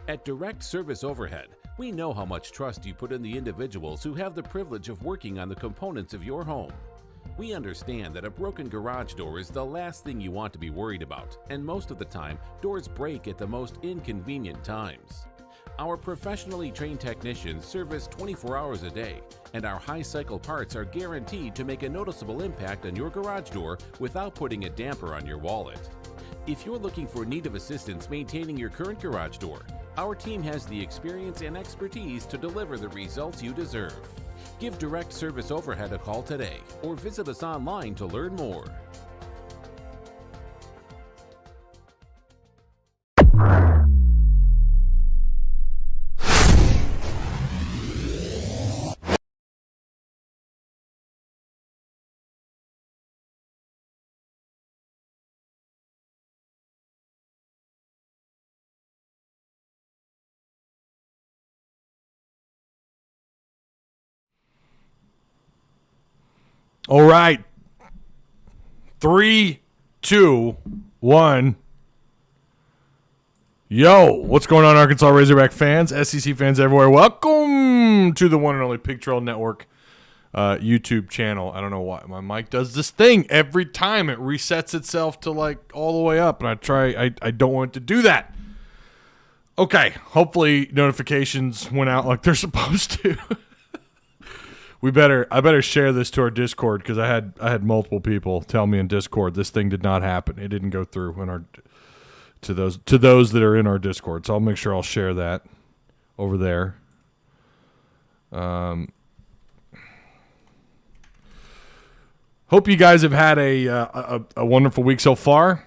At Direct Service Overhead, we know how much trust you put in the individuals who have the privilege of working on the components of your home. We understand that a broken garage door is the last thing you want to be worried about, and most of the time, doors break at the most inconvenient times. Our professionally trained technicians service 24 hours a day, and our high-cycle parts are guaranteed to make a noticeable impact on your garage door without putting a damper on your wallet. If you're looking for need of assistance maintaining your current garage door, our team has the experience and expertise to deliver the results you deserve. Give Direct Service Overhead a call today or visit us online to learn more. All right. 3, 2, 1. Yo, what's going on, Arkansas Razorback fans, SEC fans everywhere? Welcome to the one and only Pig Trail Network YouTube channel. I don't know why my mic does this thing every time. It resets itself to like all the way up, and I don't want it to do that. Okay, hopefully notifications went out like they're supposed to. I better share this to our Discord because I had multiple people tell me in Discord this thing did not happen. It didn't go through in our to those that are in our Discord. So I'll make sure I'll share that over there. Hope you guys have had a wonderful week so far.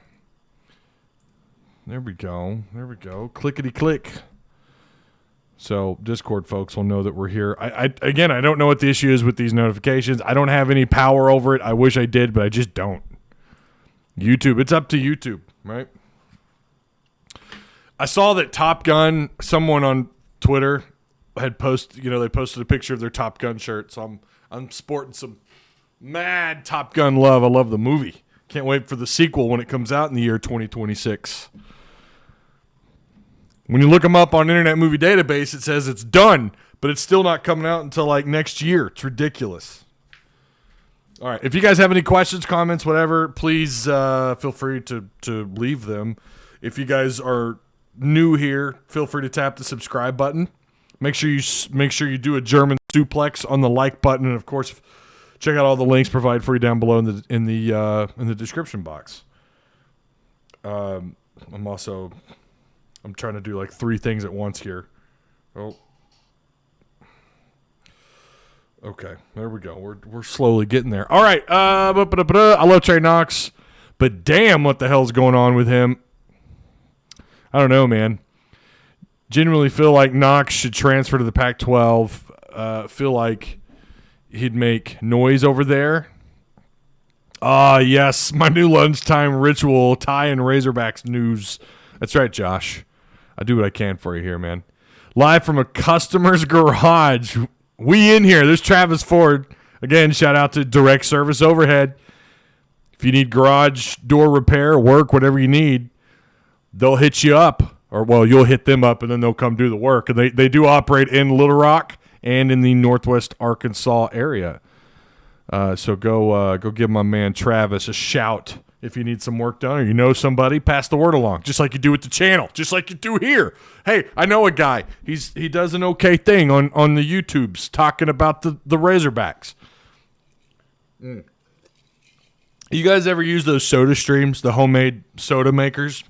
There we go. Clickety click. So Discord folks will know that we're here. I don't know what the issue is with these notifications. I don't have any power over it. I wish I did, but I just don't. YouTube, it's up to YouTube, right? I saw that Top Gun, someone on Twitter had posted, they posted a picture of their Top Gun shirt. So I'm sporting some mad Top Gun love. I love the movie. Can't wait for the sequel when it comes out in the year 2026. When you look them up on Internet Movie Database, it says it's done, but it's still not coming out until like next year. It's ridiculous. All right. If you guys have any questions, comments, whatever, please feel free to leave them. If you guys are new here, feel free to tap the subscribe button. Make sure you do a German suplex on the like button, and of course, check out all the links provided for you down below in the description box. I'm trying to do like 3 things at once here. Oh. Okay, there we go. We're slowly getting there. All right. I love Trey Knox, but damn, what the hell's going on with him? I don't know, man. Genuinely feel like Knox should transfer to the Pac-12. Feel like he'd make noise over there. Yes, my new lunchtime ritual, tie and Razorbacks news. That's right, Josh. I do what I can for you here, man. Live from a customer's garage. We in here. There's Travis Ford. Again, shout out to Direct Service Overhead. If you need garage door repair, work, whatever you need, they'll hit you up. Or, well, you'll hit them up, and then they'll come do the work. And they do operate in Little Rock and in the Northwest Arkansas area. So go give my man Travis a shout. If you need some work done or you know somebody, pass the word along, just like you do with the channel, just like you do here. Hey, I know a guy. He does an okay thing on the YouTubes talking about the Razorbacks. You guys ever use those soda streams, the homemade soda makers?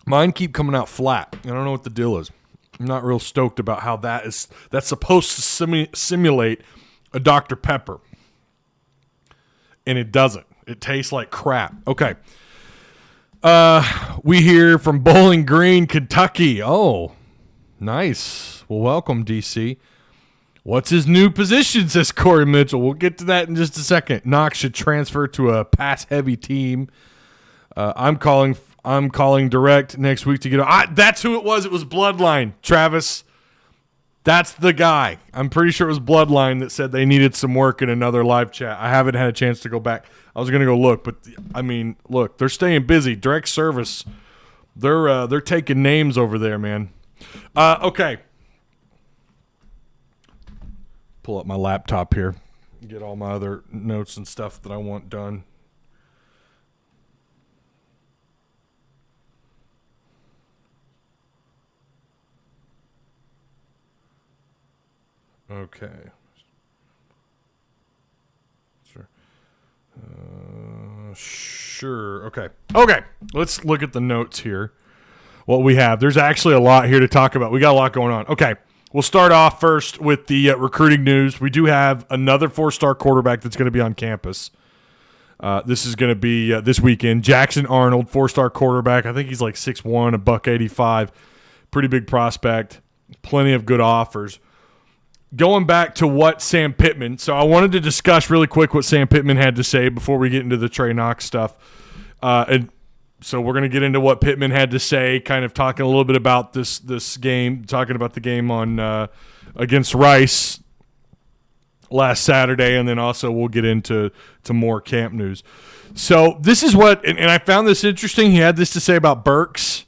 Mine keep coming out flat. I don't know what the deal is. I'm not real stoked about how that's supposed to simulate a Dr. Pepper. And it doesn't. It tastes like crap. Okay. We hear from Bowling Green, Kentucky. Oh, nice. Well, welcome, DC. What's his new position, says Corey Mitchell. We'll get to that in just a second. Knox should transfer to a pass-heavy team. I'm calling Direct next week to get that's who it was. It was Bloodline, Travis. That's the guy. I'm pretty sure it was Bloodline that said they needed some work in another live chat. I haven't had a chance to go back. I was going to go look, but, I mean, look, they're staying busy. Direct Service They're taking names over there, man. Okay. Pull up my laptop here. Get all my other notes and stuff that I want done. Okay. Sure. Okay. Let's look at the notes here. What we have. There's actually a lot here to talk about. We got a lot going on. Okay. We'll start off first with the recruiting news. We do have another 4-star quarterback that's going to be on campus. This is going to be this weekend. Jackson Arnold, 4-star quarterback. I think he's like 6'1", $185. Pretty big prospect. Plenty of good offers. Going back to what Sam Pittman, so I wanted to discuss really quick what Sam Pittman had to say before we get into the Trey Knox stuff. And so we're going to get into what Pittman had to say, kind of talking a little bit about this game, talking about the game on against Rice last Saturday, and then also we'll get into more camp news. So this is what, and I found this interesting. He had this to say about Burks.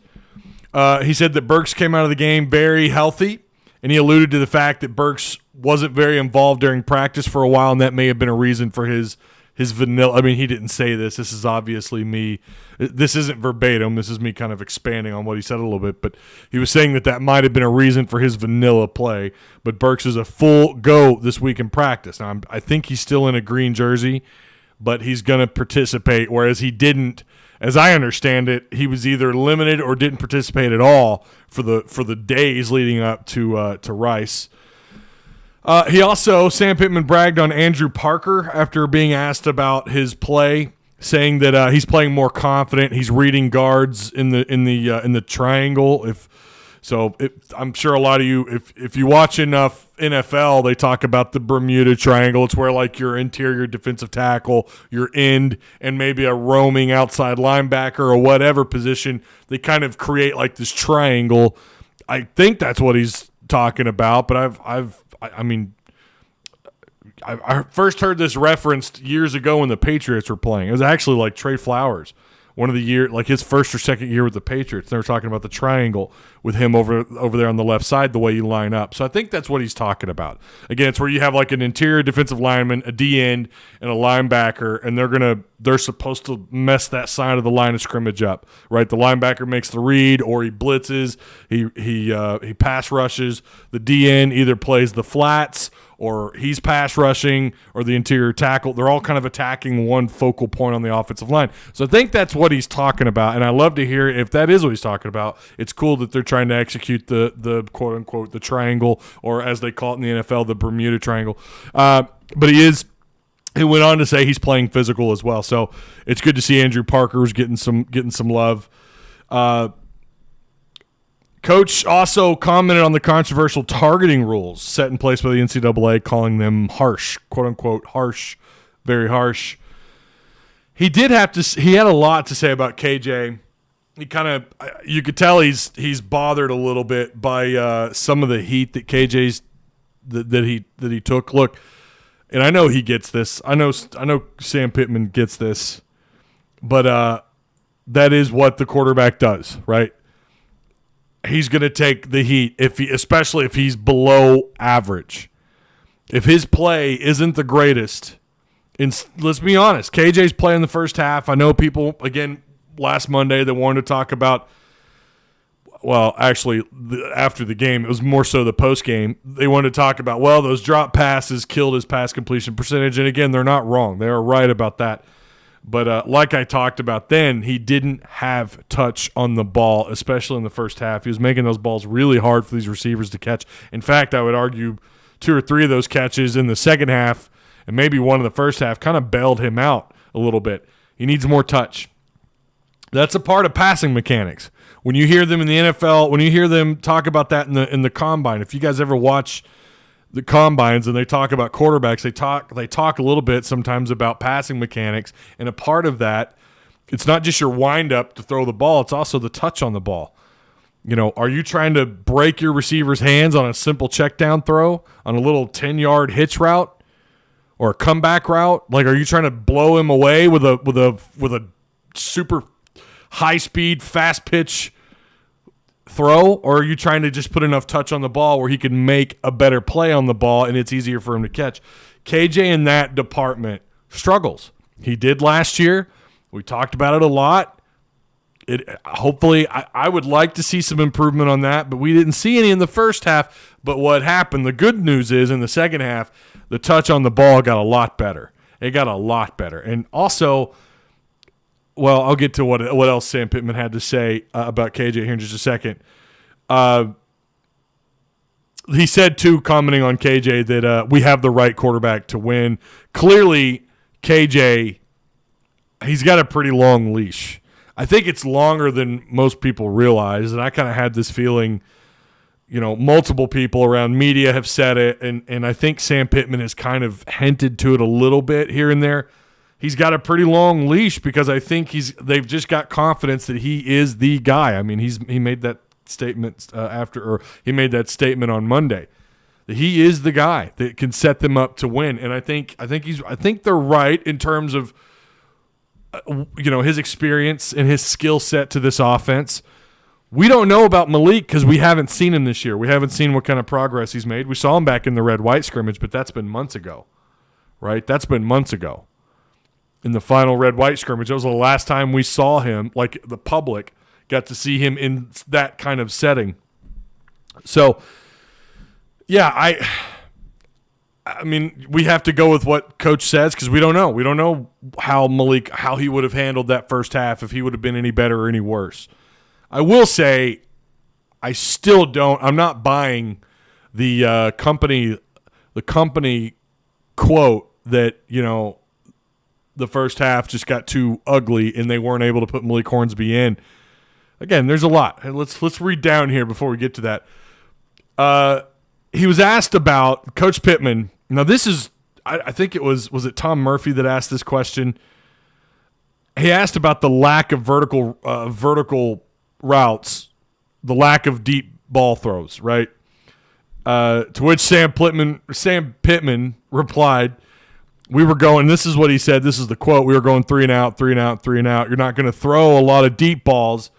He said that Burks came out of the game very healthy. And he alluded to the fact that Burks wasn't very involved during practice for a while, and that may have been a reason for his vanilla. I mean, he didn't say this. This is obviously me. This isn't verbatim. This is me kind of expanding on what he said a little bit. But he was saying that might have been a reason for his vanilla play. But Burks is a full go this week in practice. Now, I think he's still in a green jersey, but he's going to participate, whereas he didn't. As I understand it, he was either limited or didn't participate at all for the days leading up to Rice. He also, Sam Pittman bragged on Andrew Parker after being asked about his play, saying that he's playing more confident. He's reading guards in the triangle. I'm sure a lot of you, if you watch enough NFL, they talk about the Bermuda Triangle. It's where like your interior defensive tackle, your end, and maybe a roaming outside linebacker or whatever position, they kind of create like this triangle. I think that's what he's talking about. But I first heard this referenced years ago when the Patriots were playing. It was actually like Trey Flowers. One of the year, like his first or second year with the Patriots, they were talking about the triangle with him over there on the left side, the way you line up. So I think that's what he's talking about. Again, it's where you have like an interior defensive lineman, a D end, and a linebacker, and they're supposed to mess that side of the line of scrimmage up, right? The linebacker makes the read, or he blitzes, he pass rushes. The D end either plays the flats, or he's pass rushing, or the interior tackle. They're all kind of attacking one focal point on the offensive line. So I think that's what he's talking about, and I love to hear if that is what he's talking about. It's cool that they're trying to execute the quote-unquote the triangle, or as they call it in the NFL, the Bermuda Triangle. But he went on to say he's playing physical as well. So it's good to see Andrew Parker's getting some love. Coach also commented on the controversial targeting rules set in place by the NCAA, calling them harsh, quote-unquote harsh, very harsh. He had a lot to say about KJ. You could tell he's bothered a little bit by some of the heat that KJ's that he took. Look, and I know he gets this. I know Sam Pittman gets this, but that is what the quarterback does, right? He's going to take the heat, especially if he's below average. If his play isn't the greatest, and let's be honest, KJ's play in the first half. I know people, again, last Monday that wanted to talk about, well, actually, after the game, it was more so the post game. They wanted to talk about, well, those drop passes killed his pass completion percentage. And again, they're not wrong. They are right about that. But like I talked about then, he didn't have touch on the ball, especially in the first half. He was making those balls really hard for these receivers to catch. In fact, I would argue 2 or 3 of those catches in the second half and maybe one in the first half kind of bailed him out a little bit. He needs more touch. That's a part of passing mechanics. When you hear them in the NFL, when you hear them talk about that in the combine, if you guys ever watch the combines and they talk about quarterbacks, they talk a little bit sometimes about passing mechanics, and a part of that, it's not just your wind up to throw the ball, it's also the touch on the ball. You know, are you trying to break your receiver's hands on a simple check down throw, on a little 10-yard hitch route or a comeback route? Like, are you trying to blow him away with a super high speed, fast pitch throw, or are you trying to just put enough touch on the ball where he can make a better play on the ball and it's easier for him to catch? KJ in that department struggles. He did last year. We talked about it a lot. Hopefully, I would like to see some improvement on that, but we didn't see any in the first half. But what happened, the good news is in the second half, the touch on the ball got a lot better. It got a lot better. And also, well, I'll get to what else Sam Pittman had to say about KJ here in just a second. He said, too, commenting on KJ, that we have the right quarterback to win. Clearly, KJ, he's got a pretty long leash. I think it's longer than most people realize, and I kind of had this feeling, multiple people around media have said it, and I think Sam Pittman has kind of hinted to it a little bit here and there. He's got a pretty long leash because I think they've just got confidence that he is the guy. I mean, he made that statement he made that statement on Monday that he is the guy that can set them up to win, and I think they're right in terms of his experience and his skill set to this offense. We don't know about Malik because we haven't seen him this year. We haven't seen what kind of progress he's made. We saw him back in the red-white scrimmage, but that's been months ago, right? That's been months ago. In the final red-white scrimmage, that was the last time we saw him, like the public got to see him in that kind of setting. So, yeah, I mean, we have to go with what Coach says because we don't know. We don't know how he would have handled that first half, if he would have been any better or any worse. I will say I'm not buying the company quote that, the first half just got too ugly and they weren't able to put Malik Hornsby in. Again, there's a lot. Let's read down here before we get to that. He was asked about Coach Pittman. Now, this is, I think it was it Tom Murphy that asked this question? He asked about the lack of vertical routes, the lack of deep ball throws, right? To which Sam Pittman replied, we were going, this is what he said, this is the quote, we were going 3 and out, 3 and out, 3 and out. You're not going to throw a lot of deep balls.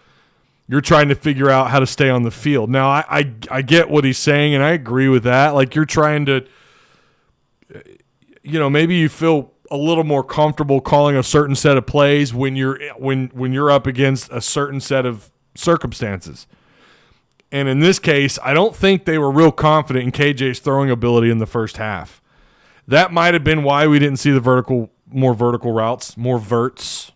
You're trying to figure out how to stay on the field. Now, I get what he's saying, and I agree with that. Like, you're trying to, maybe you feel a little more comfortable calling a certain set of plays when you're up against a certain set of circumstances. And in this case, I don't think they were real confident in KJ's throwing ability in the first half. That might have been why we didn't see the more vertical routes, more verts,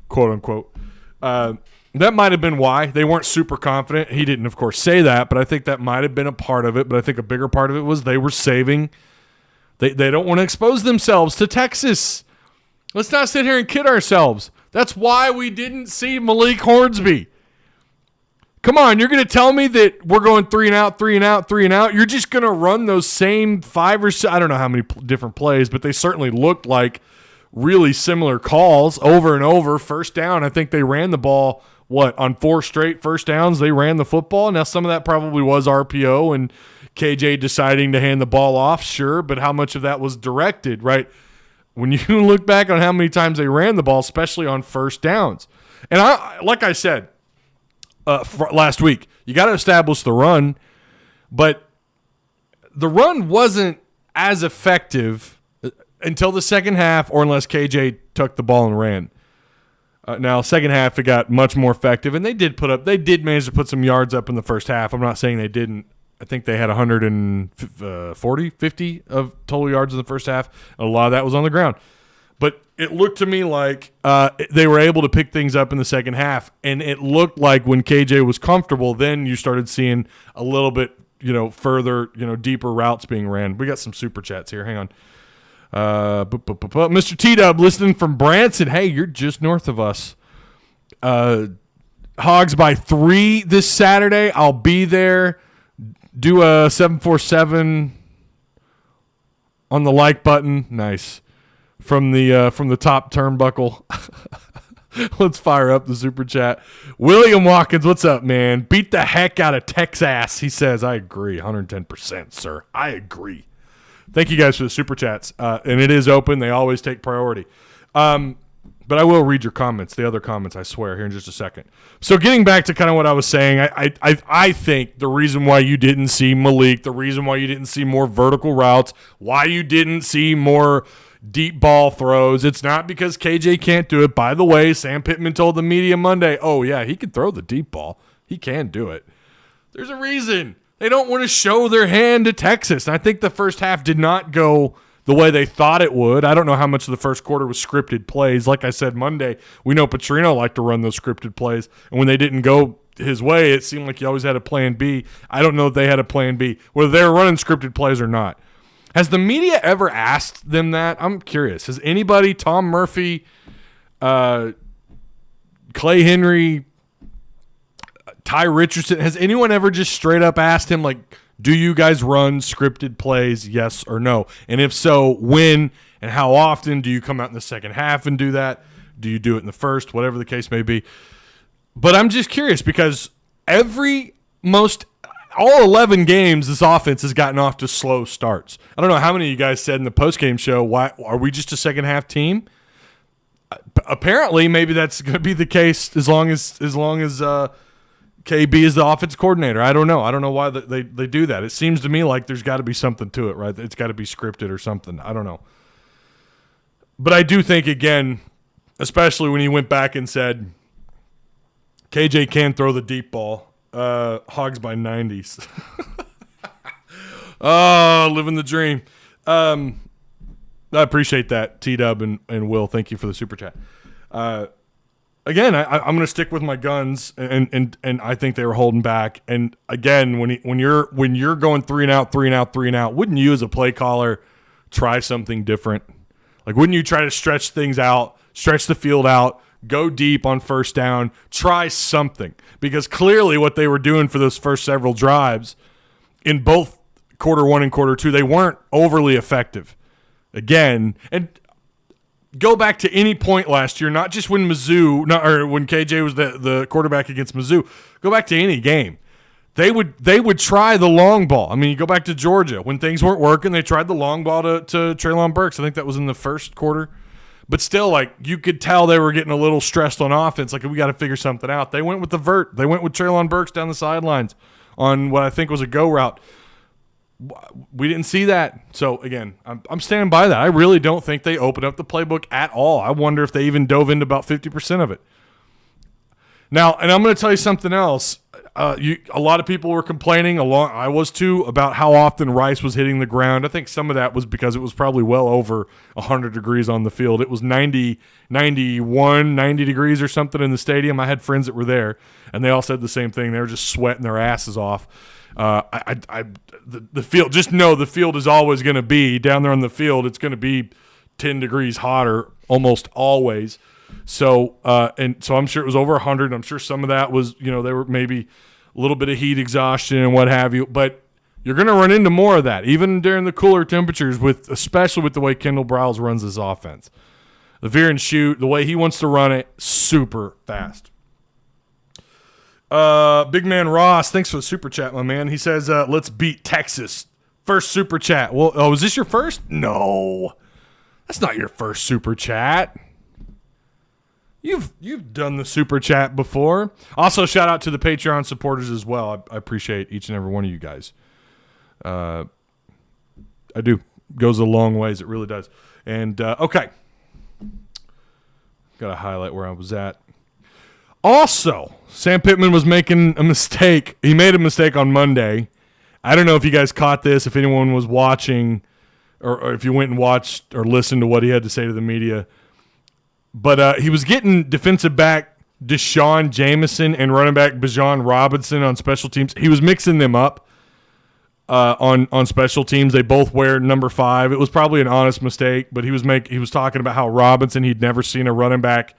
quote unquote. That might have been why they weren't super confident. He didn't, of course, say that, but I think that might have been a part of it. But I think a bigger part of it was they were saving. They don't want to expose themselves to Texas. Let's not sit here and kid ourselves. That's why we didn't see Malik Hornsby. Come on, you're going to tell me that we're going 3 and out, 3 and out, 3 and out? You're just going to run those same 5 or 6, I don't know how many different plays, but they certainly looked like really similar calls over and over. First down, I think they ran the ball, on 4 straight first downs, they ran the football. Now, some of that probably was RPO and KJ deciding to hand the ball off, sure, but how much of that was directed, right? When you look back on how many times they ran the ball, especially on first downs. And like I said, last week, you got to establish the run, but the run wasn't as effective until the second half, or unless KJ took the ball and ran. Now, second half, it got much more effective, and they did manage to put some yards up in the first half. I'm not saying they didn't. I think they had 50 of total yards in the first half. A lot of that was on the ground. But it looked to me like they were able to pick things up in the second half, and it looked like when KJ was comfortable, then you started seeing a little bit, further, deeper routes being ran. We got some super chats here. Hang on. Mr. T-Dub listening from Branson. Hey, you're just north of us. Hogs by 3 this Saturday. I'll be there. Do a 747 on the like button. Nice. From the top turnbuckle. Let's fire up the super chat. William Watkins, what's up, man? Beat the heck out of Texas. He says, I agree. 110%, sir. I agree. Thank you guys for the super chats. And it is open. They always take priority. But I will read your comments, the other comments, I swear, here in just a second. So getting back to kind of what I was saying, I think the reason why you didn't see Malik, the reason why you didn't see more vertical routes, why you didn't see more deep ball throws, it's not because KJ can't do it. By the way, Sam Pittman told the media Monday, oh, yeah, he can throw the deep ball. He can do it. There's a reason. They don't want to show their hand to Texas. And I think the first half did not go the way they thought it would. I don't know how much of the first quarter was scripted plays. Like I said Monday, we know Petrino liked to run those scripted plays. And when they didn't go his way, it seemed like he always had a plan B. I don't know if they had a plan B, whether they were running scripted plays or not. Has the media ever asked them that? I'm curious. Has anybody, Tom Murphy, Clay Henry, Ty Richardson, has anyone ever just straight up asked him, like, do you guys run scripted plays, yes or no? And if so, when and how often? Do you come out in the second half and do that? Do you do it in the first? Whatever the case may be. But I'm just curious because all 11 games, this offense has gotten off to slow starts. I don't know how many of you guys said in the postgame show, why are we just a second half team? Apparently, maybe that's going to be the case as long as KB is the offense coordinator. I don't know. I don't know why they do that. It seems to me like there's got to be something to it, right? It's got to be scripted or something. I don't know. But I do think, again, especially when he went back and said KJ can throw the deep ball, Hogs by 90s. Oh, living the dream. I appreciate that, T-Dub and Will. Thank you for the super chat. Again, I'm going to stick with my guns, and I think they were holding back. And again, when you're going 3 and out, wouldn't you as a play caller try something different? Like, wouldn't you try to stretch things out, stretch the field out, go deep on first down, try something? Because clearly what they were doing for those first several drives in both quarter one and quarter two, they weren't overly effective. Again, and go back to any point last year, not just when when KJ was the quarterback against Mizzou. Go back to any game. They would try the long ball. I mean, you go back to Georgia. When things weren't working, they tried the long ball to Treylon Burks. I think that was in the first quarter. But still, like, you could tell they were getting a little stressed on offense. Like, we got to figure something out. They went with the vert. They went with Treylon Burks down the sidelines on what I think was a go route. We didn't see that. So, again, I'm standing by that. I really don't think they opened up the playbook at all. I wonder if they even dove into about 50% of it. Now, and I'm going to tell you something else. A lot of people were complaining, I was too, about how often Rice was hitting the ground. I think some of that was because it was probably well over 100 degrees on the field. It was 90 degrees or something in the stadium. I had friends that were there, and they all said the same thing. They were just sweating their asses off. The field, just know the field is always going to be, down there on the field, it's going to be 10 degrees hotter almost always. So I'm sure it was over 100. I'm sure some of that was, they were maybe a little bit of heat exhaustion and what have you. But you're going to run into more of that, even during the cooler temperatures, especially with the way Kendall Briles runs his offense. The veer and shoot, the way he wants to run it, super fast. Big man Ross, thanks for the super chat, my man. He says, let's beat Texas. First super chat. Well, is this your first? No, that's not your first super chat. You've done the super chat before. Also, shout out to the Patreon supporters as well. I appreciate each and every one of you guys. I do. Goes a long ways. It really does. And, okay. Got to highlight where I was at. Also, Sam Pittman was making a mistake. He made a mistake on Monday. I don't know if you guys caught this, if anyone was watching, or if you went and watched or listened to what he had to say to the media. But he was getting defensive back Deshaun Jameson and running back Bijan Robinson on special teams. He was mixing them up on special teams. They both wear number 5. It was probably an honest mistake, but he was talking about how Robinson, he'd never seen a running back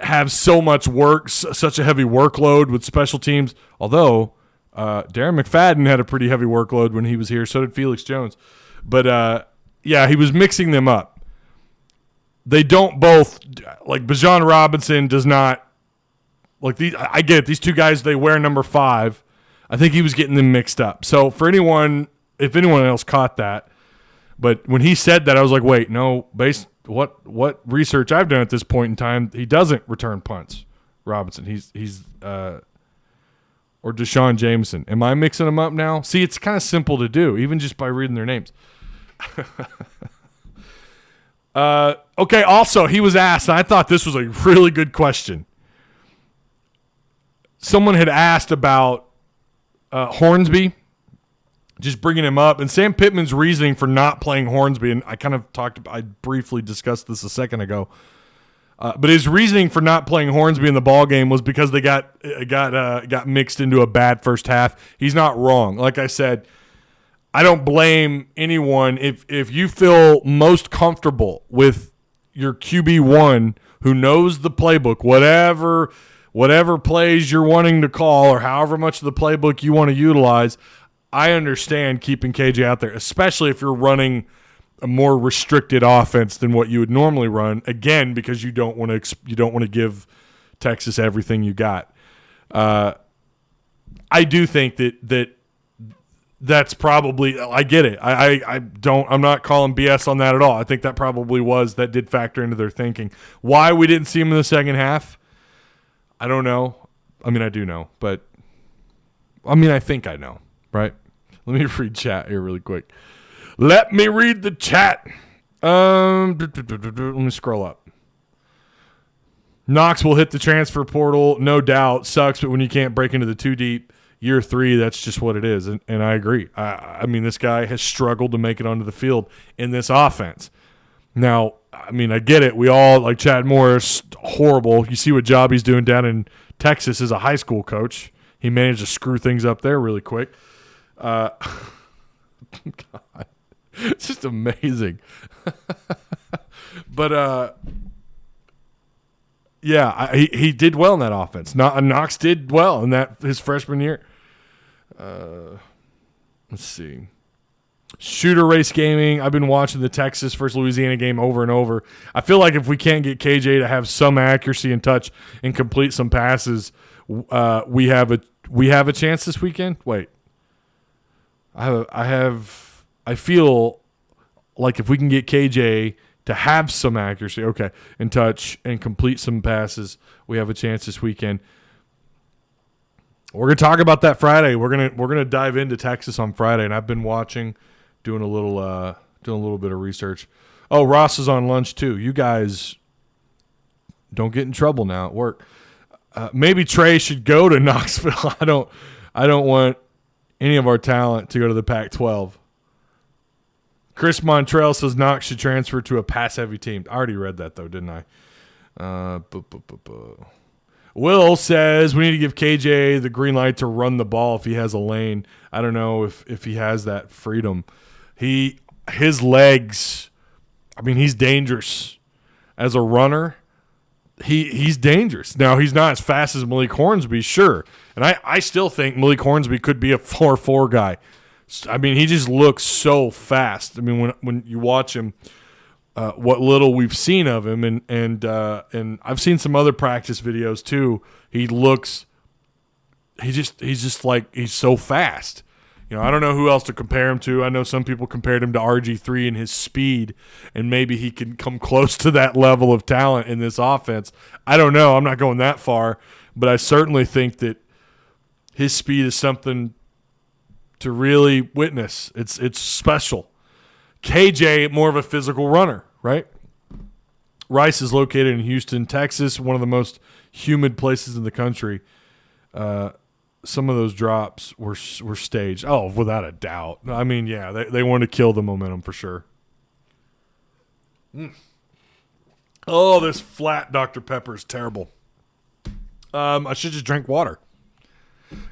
have so much work, such a heavy workload with special teams. Although Darren McFadden had a pretty heavy workload when he was here. So did Felix Jones. But, yeah, he was mixing them up. They don't both, like Bijan Robinson does not, like these. I get it. These two guys, they wear number 5. I think he was getting them mixed up. So if anyone else caught that, but when he said that, I was like, wait, no, what research I've done at this point in time, he doesn't return punts. Robinson, he's or Deshaun Jameson. Am I mixing them up now? See, it's kind of simple to do, even just by reading their names. Okay, also, he was asked, and I thought this was a really good question. Someone had asked about Hornsby, just bringing him up, and Sam Pittman's reasoning for not playing Hornsby, and I briefly discussed this a second ago. But his reasoning for not playing Hornsby in the ball game was because they got mixed into a bad first half. He's not wrong. Like I said, I don't blame anyone if you feel most comfortable with your QB1 who knows the playbook, whatever plays you're wanting to call or however much of the playbook you want to utilize. I understand keeping KJ out there, especially if you're running a more restricted offense than what you would normally run. Again, because you don't want to give Texas everything you got. I do think that's probably, I get it. I'm not calling BS on that at all. I think that probably that did factor into their thinking. Why we didn't see him in the second half, I don't know. I mean, I do know, but I think I know, right? Let me read chat here really quick. Let me read the chat. Let me scroll up. Knox will hit the transfer portal, no doubt. Sucks, but when you can't break into the 2 deep, year 3, that's just what it is. And I agree. I mean, this guy has struggled to make it onto the field in this offense. Now, I mean, I get it. We all, like Chad Morris, horrible. You see what job he's doing down in Texas as a high school coach. He managed to screw things up there really quick. God. It's just amazing. But, yeah, he did well in that offense. Knox did well in his freshman year. Let's see. Shooter Race Gaming. I've been watching the Texas versus Louisiana game over and over. I feel like if we can't get KJ to have some accuracy and touch and complete some passes, we have a chance this weekend. Wait. I feel like if we can get KJ to have some accuracy, okay, and touch and complete some passes, we have a chance this weekend. We're gonna talk about that Friday. We're gonna dive into Texas on Friday, and I've been watching, doing a little bit of research. Oh, Ross is on lunch too. You guys don't get in trouble now at work. Maybe Trey should go to Knoxville. I don't want any of our talent to go to the Pac-12. Chris Montrell says Knox should transfer to a pass-heavy team. I already read that, though, didn't I? Will says we need to give KJ the green light to run the ball if he has a lane. I don't know if he has that freedom. His legs, I mean, he's dangerous. As a runner, he's dangerous. Now, he's not as fast as Malik Hornsby, sure. And I still think Malik Hornsby could be a 4.4 guy. I mean, he just looks so fast. I mean, when you watch him, what little we've seen of him, and I've seen some other practice videos too. He's just like, he's so fast. You know, I don't know who else to compare him to. I know some people compared him to RG3 in his speed, and maybe he can come close to that level of talent in this offense. I don't know. I'm not going that far, but I certainly think that his speed is something to really witness. It's special. KJ, more of a physical runner, right? Rice is located in Houston, Texas, one of the most humid places in the country. Some of those drops were staged. Oh, without a doubt. I mean, yeah, they wanted to kill the momentum for sure. Oh, this flat Dr. Pepper is terrible. I should just drink water.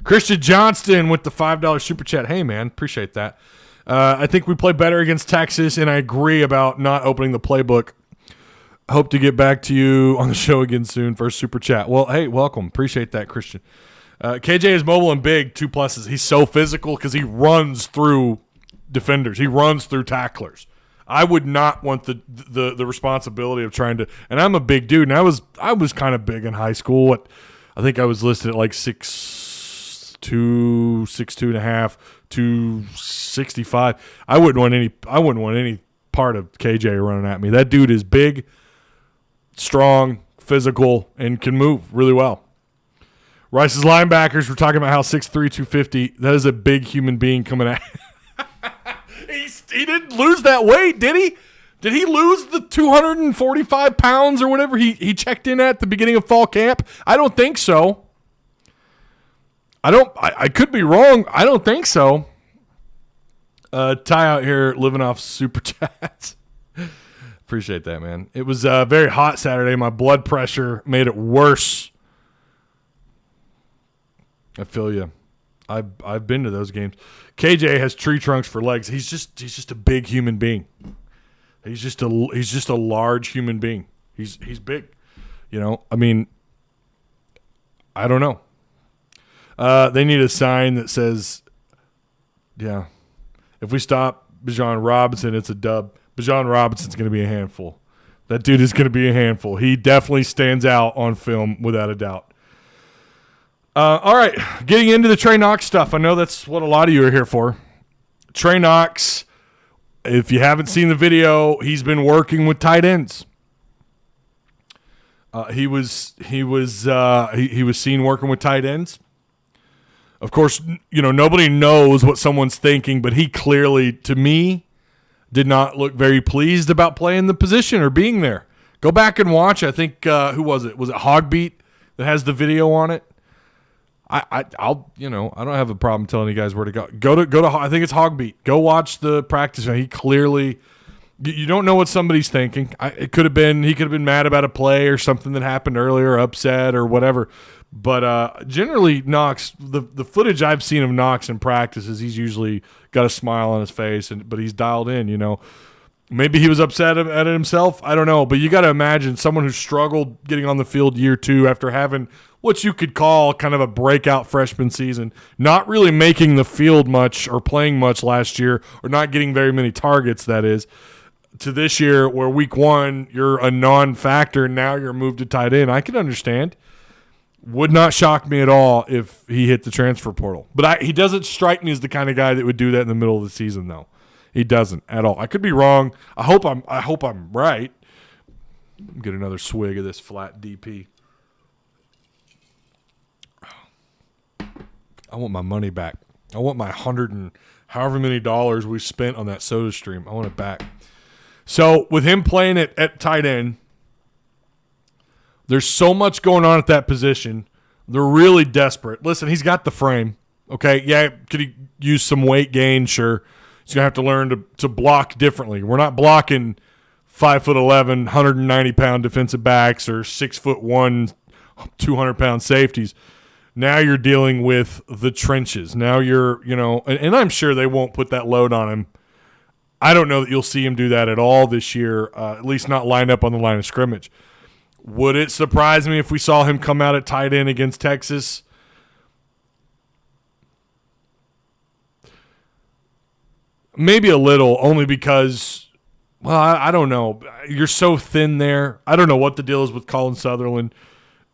Christian Johnston with the $5 super chat. Hey, man, appreciate that. I think we play better against Texas, and I agree about not opening the playbook. Hope to get back to you on the show again soon. First super chat. Well, hey, welcome. Appreciate that, Christian. KJ is mobile and big, 2 pluses. He's so physical because he runs through defenders. He runs through tacklers. I would not want the responsibility of trying to. And I'm a big dude, and I was kind of big in high school. I think I was listed at like 6'2", 6'2.5", 265. I wouldn't want any part of KJ running at me. That dude is big, strong, physical, and can move really well. Rice's linebackers, we're talking about how 6'3", 250. That is a big human being coming at. He didn't lose that weight, did he? Did he lose the 245 pounds or whatever he checked in at the beginning of fall camp? I don't think so. I could be wrong. I don't think so. Ty out here living off super chats. Appreciate that, man. It was very hot Saturday. My blood pressure made it worse. I feel you. I've been to those games. KJ has tree trunks for legs. He's just a big human being. He's just a large human being. He's big. You know, I mean, I don't know. They need a sign that says, yeah, if we stop Bijan Robinson, it's a dub. Bijan Robinson's going to be a handful. That dude is going to be a handful. He definitely stands out on film without a doubt. All right, getting into the Trey Knox stuff. I know that's what a lot of you are here for. Trey Knox, if you haven't seen the video, he's been working with tight ends. He was seen working with tight ends. Of course, you know, nobody knows what someone's thinking, but he clearly, to me, did not look very pleased about playing the position or being there. Go back and watch. I think who was it? Was it Hogbeat that has the video on it? I'll I don't have a problem telling you guys where to go. Go to I think it's Hogbeat. Go watch the practice. He clearly, you don't know what somebody's thinking. He could have been mad about a play or something that happened earlier, upset or whatever. But generally, Knox, the footage I've seen of Knox in practice is he's usually got a smile on his face, but he's dialed in. You know, maybe he was upset at it himself. I don't know, but you got to imagine someone who struggled getting on the field year two after having what you could call kind of a breakout freshman season, not really making the field much or playing much last year, or not getting very many targets, that is, to this year where week one you're a non-factor and now you're moved to tight end. I can understand. Would not shock me at all if he hit the transfer portal. But he doesn't strike me as the kind of guy that would do that in the middle of the season, though. He doesn't at all. I could be wrong. I hope I'm right. Get another swig of this flat DP. I want my money back. I want my $100 and however many dollars we spent on that soda stream. I want it back. So with him playing at tight end, there's so much going on at that position. They're really desperate. Listen, he's got the frame. Okay, yeah, could he use some weight gain? Sure. He's going to have to learn to block differently. We're not blocking 5'11", 190-pound defensive backs or 6'1", 200-pound safeties. Now you're dealing with the trenches. Now you're, and I'm sure they won't put that load on him. I don't know that you'll see him do that at all this year, at least not lined up on the line of scrimmage. Would it surprise me if we saw him come out at tight end against Texas? Maybe a little, only because, well, I don't know. You're so thin there. I don't know what the deal is with Colin Sutherland.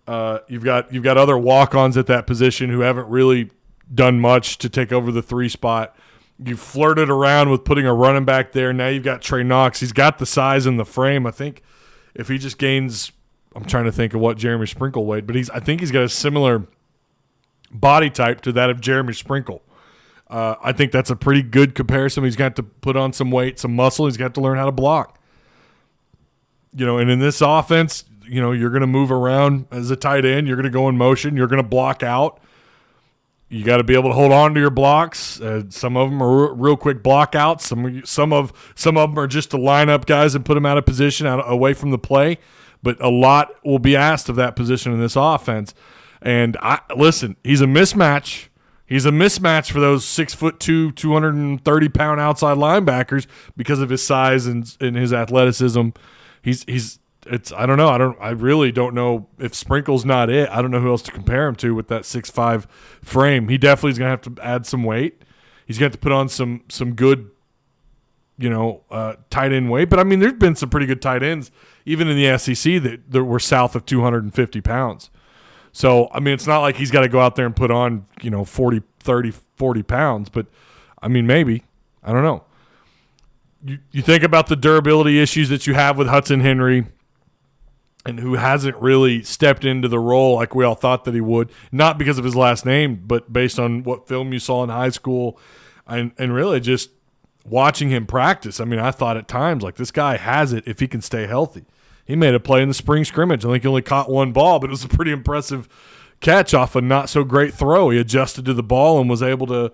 You've got other walk-ons at that position who haven't really done much to take over the 3 spot. You flirted around with putting a running back there. Now you've got Trey Knox. He's got the size and the frame. I think if he just gains, I'm trying to think of what Jeremy Sprinkle weighed, but I think he's got a similar body type to that of Jeremy Sprinkle. I think that's a pretty good comparison. He's got to put on some weight, some muscle. He's got to learn how to block. And in this offense, you're going to move around as a tight end. You're going to go in motion. You're going to block out. You got to be able to hold on to your blocks. Some of them are real quick block outs. Some of them are just to line up guys and put them out of position, away from the play. But a lot will be asked of that position in this offense. And listen, he's a mismatch. He's a mismatch for those 6'2", 230-pound outside linebackers because of his size and his athleticism. I don't know. I really don't know if Sprinkle's not it. I don't know who else to compare him to with that 6'5" frame. He definitely is going to have to add some weight. He's going to have to put on some good, tight end weight. But I mean, there's been some pretty good tight ends even in the SEC that were south of 250 pounds. So I mean, it's not like he's got to go out there and put on 40 pounds. But I mean, maybe, I don't know. you think about the durability issues that you have with Hudson Henry, and who hasn't really stepped into the role like we all thought that he would, not because of his last name, but based on what film you saw in high school, and really just watching him practice. I mean, I thought at times, like, this guy has it if he can stay healthy. He made a play in the spring scrimmage. I think he only caught one ball, but it was a pretty impressive catch off a not-so-great throw. He adjusted to the ball and was able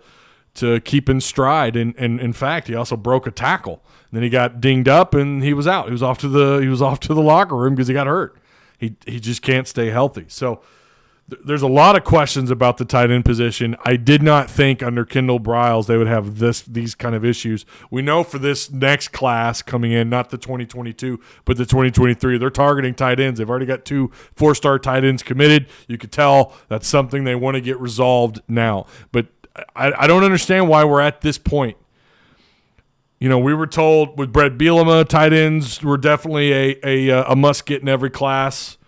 to keep in stride. And in fact, he also broke a tackle. And then he got dinged up and he was out. He was off to the locker room because he got hurt. He just can't stay healthy. So there's a lot of questions about the tight end position. I did not think under Kendall Briles they would have these kind of issues. We know for this next class coming in, not the 2022, but the 2023, they're targeting tight ends. They've already got 2 4-star tight ends committed. You could tell that's something they want to get resolved now. But I don't understand why we're at this point. You know, we were told with Brett Bielema, tight ends were definitely a must get in every class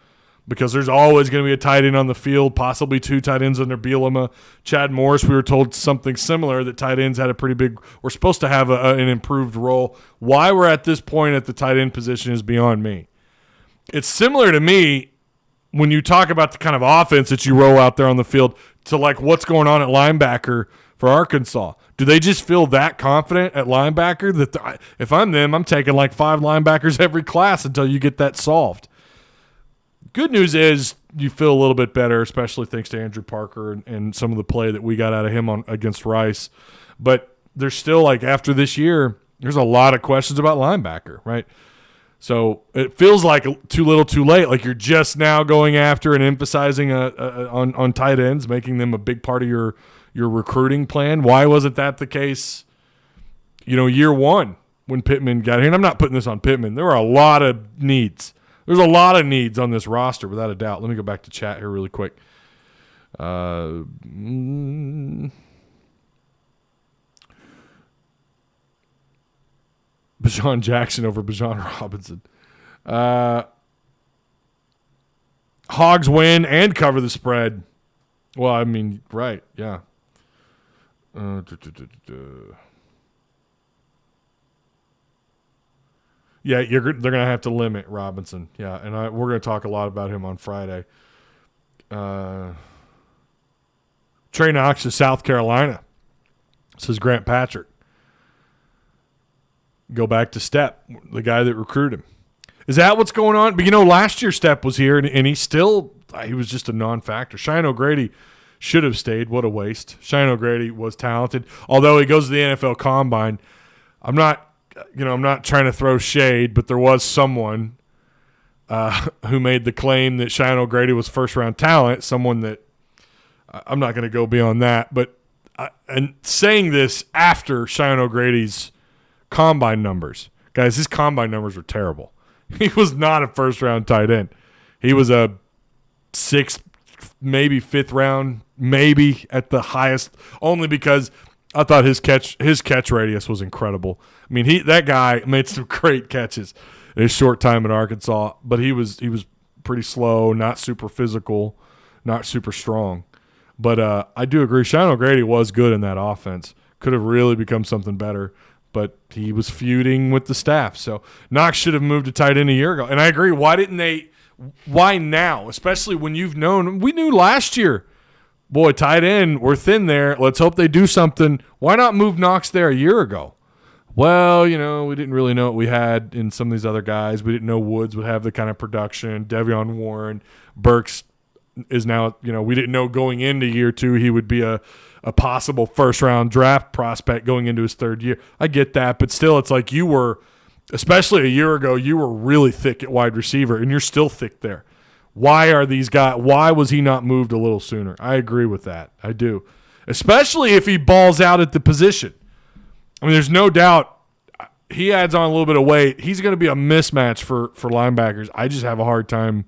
because there's always going to be a tight end on the field, possibly 2 tight ends under Bielema. Chad Morris, we were told something similar, that tight ends had a pretty big – we're supposed to have an improved role. Why we're at this point at the tight end position is beyond me. It's similar to me when you talk about the kind of offense that you roll out there on the field to, like, what's going on at linebacker for Arkansas. Do they just feel that confident at linebacker that if I'm them, I'm taking like 5 linebackers every class until you get that solved? Good news is you feel a little bit better, especially thanks to Andrew Parker and some of the play that we got out of him against Rice. But there's still, like, after this year, there's a lot of questions about linebacker, right? So it feels like too little too late, like you're just now going after and emphasizing on tight ends, making them a big part of your recruiting plan. Why wasn't that the case, year one when Pittman got here? And I'm not putting this on Pittman. There were a lot of needs. There's a lot of needs on this roster, without a doubt. Let me go back to chat here really quick. Bajan Jackson over Bajan Robinson. Hogs win and cover the spread. Well, I mean, right, yeah. Yeah, they're going to have to limit Robinson. Yeah, and we're going to talk a lot about him on Friday. Trey Knox is South Carolina, says Grant Patrick. Go back to Stepp, the guy that recruited him. Is that what's going on? But, last year Stepp was here, and he was just a non-factor. Shine O'Grady should have stayed. What a waste. Shine O'Grady was talented. Although he goes to the NFL Combine, I'm not trying to throw shade, but there was someone who made the claim that Shine O'Grady was first-round talent, someone that I'm not going to go beyond that. But and saying this after Shine O'Grady's combine numbers. Guys, his combine numbers were terrible. He was not a first-round tight end. He was a 6th, maybe 5th round, maybe at the highest, only because I thought his catch radius was incredible. I mean, that guy made some great catches in his short time at Arkansas, but he was pretty slow, not super physical, not super strong. But I do agree, Shine O'Grady was good in that offense. Could have really become something better, but he was feuding with the staff. So Knox should have moved to tight end a year ago. And I agree, why now? Especially when we knew last year, boy, tight end, we're thin there. Let's hope they do something. Why not move Knox there a year ago? Well, we didn't really know what we had in some of these other guys. We didn't know Woods would have the kind of production. Devion Warren, Burks is now, we didn't know going into year 2 he would be a possible first-round draft prospect going into his 3rd year. I get that, but still, it's like you were, especially a year ago, you were really thick at wide receiver, and you're still thick there. Why was he not moved a little sooner? I agree with that. I do. Especially if he balls out at the position. I mean, there's no doubt he adds on a little bit of weight. He's going to be a mismatch for linebackers. I just have a hard time.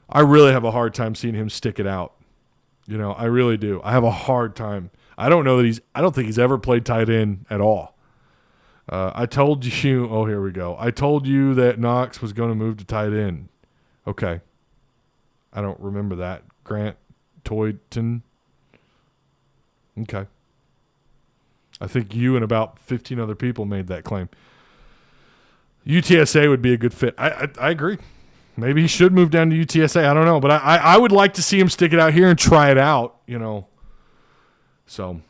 I really have a hard time seeing him stick it out. I really do. I have a hard time. I don't think he's ever played tight end at all. I told you, oh, here we go. I told you that Knox was going to move to tight end. Okay. I don't remember that. Grant Toyton. Okay. I think you and about 15 other people made that claim. UTSA would be a good fit. I agree. Maybe he should move down to UTSA. I don't know, but I would like to see him stick it out here and try it out. So.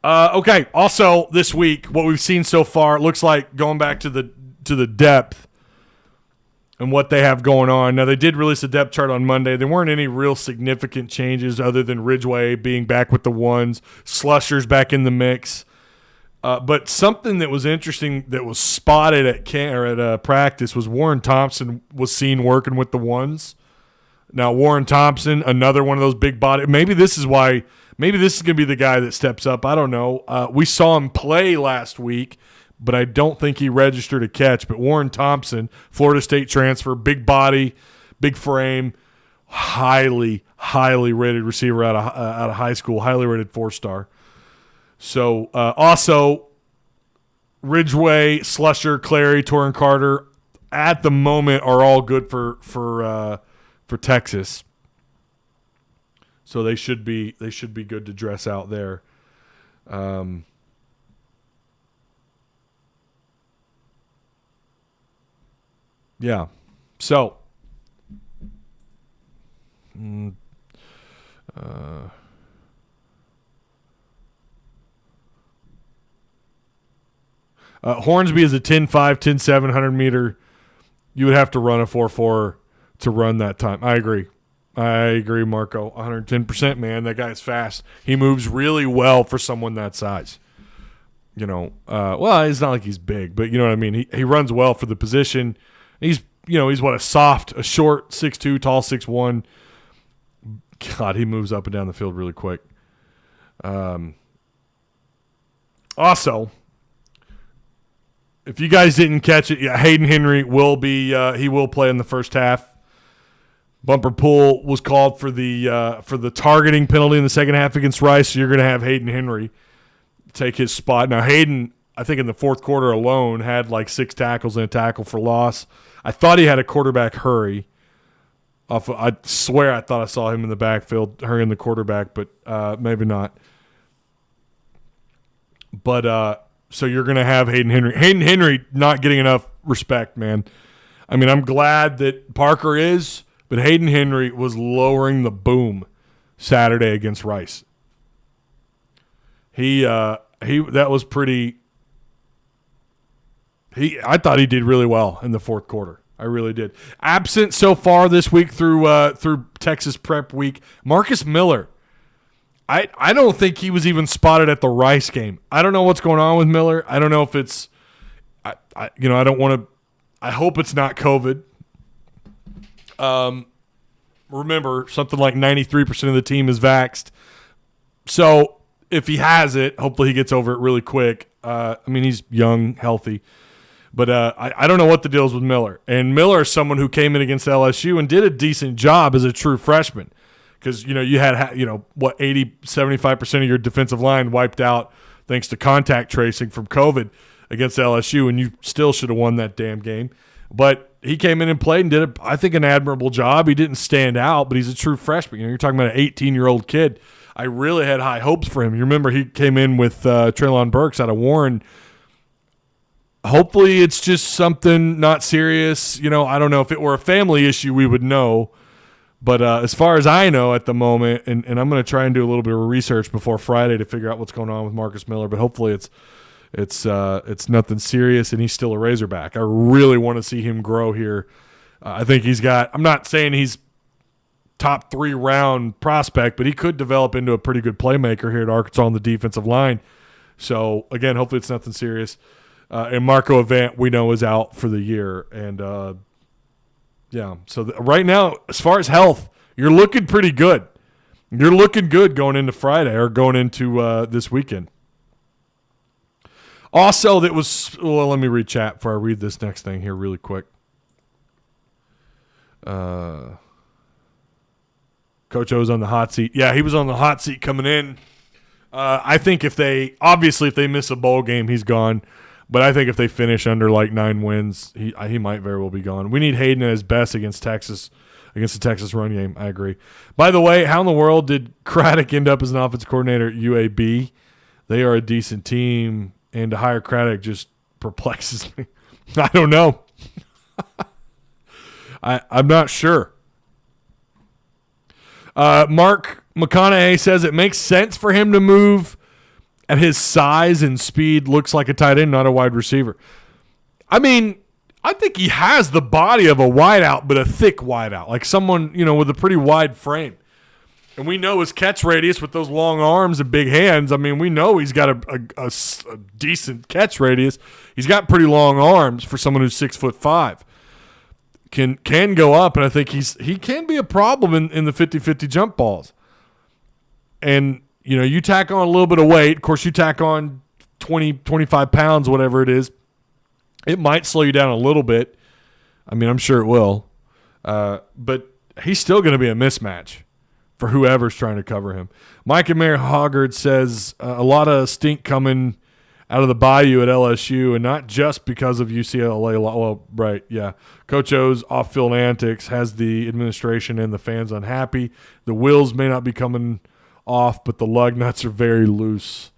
Okay. Also, this week, what we've seen so far, it looks like going back to the depth and what they have going on. Now, they did release a depth chart on Monday. There weren't any real significant changes other than Ridgeway being back with the ones, Slusher's back in the mix. But something that was interesting that was spotted at practice was Warren Thompson was seen working with the ones. Now, Warren Thompson, another one of those big body. Maybe this is going to be the guy that steps up. I don't know. We saw him play last week, but I don't think he registered a catch. But Warren Thompson, Florida State transfer, big body, big frame, highly, highly rated receiver out of high school, highly rated 4-star. So, also, Ridgeway, Slusher, Clary, Torrin Carter, at the moment are all good for Texas. So they should be good to dress out there. Yeah. So. Hornsby is a 10.5, 10.7, 100 meter. You would have to run a 4.4 to run that time. I agree, Marco. 110%, man. That guy's fast. He moves really well for someone that size. Well, it's not like he's big, but you know what I mean? He runs well for the position. He's what, a short 6'2", tall 6'1". God, he moves up and down the field really quick. Also, if you guys didn't catch it, Hayden Henry will be he will play in the first half. Bumper pool was called for the targeting penalty in the second half against Rice, so you're going to have Hayden Henry take his spot. Now, Hayden, I think in the fourth quarter alone, had like 6 tackles and a tackle for loss. I thought he had a quarterback hurry. I swear I thought I saw him in the backfield hurrying the quarterback, but maybe not. But so you're going to have Hayden Henry. Hayden Henry not getting enough respect, man. I mean, I'm glad that Parker is, but Hayden Henry was lowering the boom Saturday against Rice. That was pretty. I thought he did really well in the fourth quarter. I really did. Absent so far this week through Texas Prep Week, Marcus Miller. I don't think he was even spotted at the Rice game. I don't know what's going on with Miller. I don't know if it's, I don't want to. I hope it's not COVID. Remember, something like 93% of the team is vaxxed. So if he has it, hopefully he gets over it really quick. He's young, healthy. But I don't know what the deal is with Miller. And Miller is someone who came in against LSU and did a decent job as a true freshman. Because, you had, 75% of your defensive line wiped out thanks to contact tracing from COVID against LSU, and you still should have won that damn game. But he came in and played and did, I think, an admirable job. He didn't stand out, but he's a true freshman. You're talking about an 18-year-old kid. I really had high hopes for him. You remember he came in with Treylon Burks out of Warren. Hopefully it's just something not serious. I don't know. If it were a family issue, we would know. But as far as I know at the moment, and I'm going to try and do a little bit of research before Friday to figure out what's going on with Marcus Miller, but hopefully it's nothing serious and he's still a Razorback. I really want to see him grow here. I think he's got – I'm not saying he's top 3 round prospect, but he could develop into a pretty good playmaker here at Arkansas on the defensive line. So, again, hopefully it's nothing serious. And Marco Avant, we know, is out for the year. And, so right now, as far as health, you're looking pretty good. You're looking good going into Friday or going into this weekend. Also, let me read chat before I read this next thing here really quick. Coach O's on the hot seat. Yeah, he was on the hot seat coming in. I think if they miss a bowl game, he's gone. But I think if they finish under like 9 wins, he might very well be gone. We need Hayden at his best against Texas, against the Texas run game. I agree. By the way, how in the world did Craddock end up as an offensive coordinator at UAB? They are a decent team, and to hire Craddock just perplexes me. I don't know. I'm not sure. Mark McConaughey says it makes sense for him to move at his size and speed. Looks like a tight end, not a wide receiver. I mean, I think he has the body of a wideout, but a thick wideout, like someone, with a pretty wide frame. And we know his catch radius with those long arms and big hands. I mean, we know he's got a decent catch radius. He's got pretty long arms for someone who's 6'5". Can go up, and I think he can be a problem in the 50-50 jump balls. And, you tack on a little bit of weight. Of course, you tack on 20, 25 pounds, whatever it is. It might slow you down a little bit. I mean, I'm sure it will. But he's still going to be a mismatch for whoever's trying to cover him. Mike and Mary Hoggard says a lot of stink coming out of the bayou at LSU, and not just because of UCLA. Well, right, yeah. Coach O's off-field antics has the administration and the fans unhappy. The wheels may not be coming off, but the lug nuts are very loose.